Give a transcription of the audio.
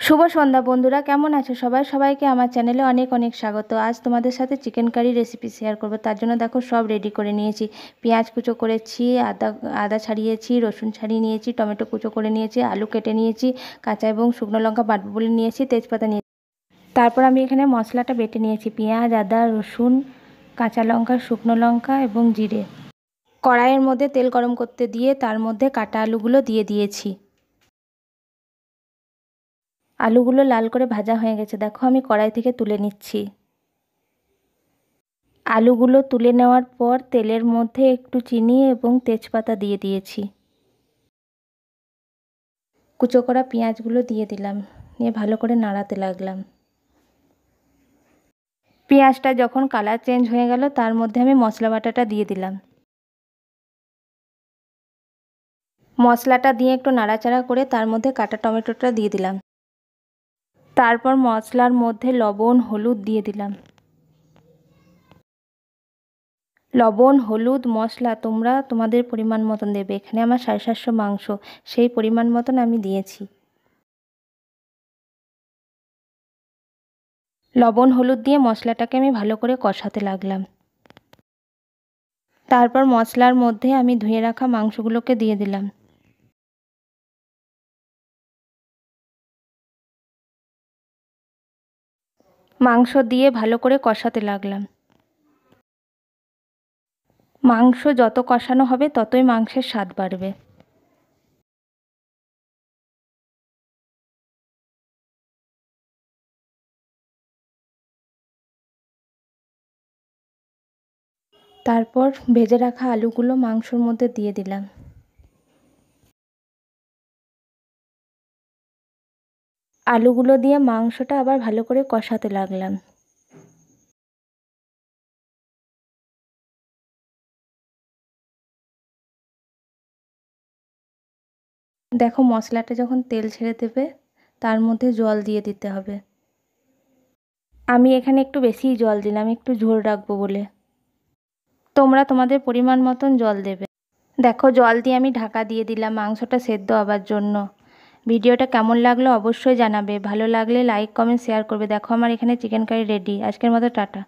শুভ সন্ধ্যা বন্ধুরা, কেমন আছো সবাই? সবাইকে আমার চ্যানেলে অনেক অনেক স্বাগত। আজ তোমাদের সাথে চিকেন কারি রেসিপি শেয়ার করব। তার জন্য দেখো সব রেডি করে নিয়েছি। পেঁয়াজ কুচো করেছি, আদা ছাড়িয়েছি, রসুন ছাড়িয়ে নিয়েছি, টমেটো কুচো করে নিয়েছি, আলু কেটে নিয়েছি, কাঁচা এবং শুকনো লঙ্কা বাটবো বলে নিয়েছি, তেজপাতা নিয়েছি। তারপর আমি এখানে মশলাটা বেটে নিয়েছি, পেঁয়াজ, আদা, রসুন, কাঁচা লঙ্কা, শুকনো লঙ্কা এবং জিরে। কড়াইয়ের মধ্যে তেল গরম করতে দিয়ে তার মধ্যে কাটা আলুগুলো দিয়ে দিয়েছি। আলুগুলো লাল করে ভাজা হয়ে গেছে, দেখো আমি কড়াই থেকে তুলে নিচ্ছি। আলুগুলো তুলে নেওয়ার পর তেলের মধ্যে একটু চিনি এবং তেজপাতা দিয়ে দিয়েছি। কুচো করা পেঁয়াজগুলো দিয়ে দিলাম, নিয়ে ভালো করে নাড়াতে লাগলাম। পেঁয়াজটা যখন কালার চেঞ্জ হয়ে গেল তার মধ্যে আমি মশলা বাটাটা দিয়ে দিলাম। মশলাটা দিয়ে একটু নাড়াচাড়া করে তার মধ্যে কাটা টমেটোটা দিয়ে দিলাম। তারপর মশলার মধ্যে লবণ হলুদ দিয়ে দিলাম। লবণ হলুদ মশলা তোমরা তোমাদের পরিমাণ মতন দেবে। এখানে আমার 750 মাংস, সেই পরিমাণ মতন আমি দিয়েছি। লবণ হলুদ দিয়ে মশলাটাকে আমি ভালো করে কষাতে লাগলাম। তারপর মশলার মধ্যে আমি ধুয়ে রাখা মাংসগুলোকে দিয়ে দিলাম। মাংস দিয়ে ভালো করে কষাতে লাগলাম। মাংস যত কষানো হবে ততই মাংসের স্বাদ বাড়বে। তারপর ভেজে রাখা আলুগুলো মাংসর মধ্যে দিয়ে দিলাম। আলুগুলো দিয়ে মাংসটা আবার ভালো করে কষাতে লাগলাম। দেখো মশলাটা যখন তেল ছেড়ে দেবে তার মধ্যে জল দিয়ে দিতে হবে। আমি এখানে একটু বেশিই জল দিলাম, একটু ঝোল রাখবো বলে। তোমরা তোমাদের পরিমাণ মতন জল দেবে। দেখো জল দিয়ে আমি ঢাকা দিয়ে দিলাম মাংসটা সেদ্ধ হবার জন্য। ভিডিওটা কেমন লাগলো অবশ্যই জানাবে। ভালো লাগলে লাইক কমেন্ট শেয়ার করবে। দেখো আমার এখানে চিকেন কারি রেডি। আজকের মতো টাটা।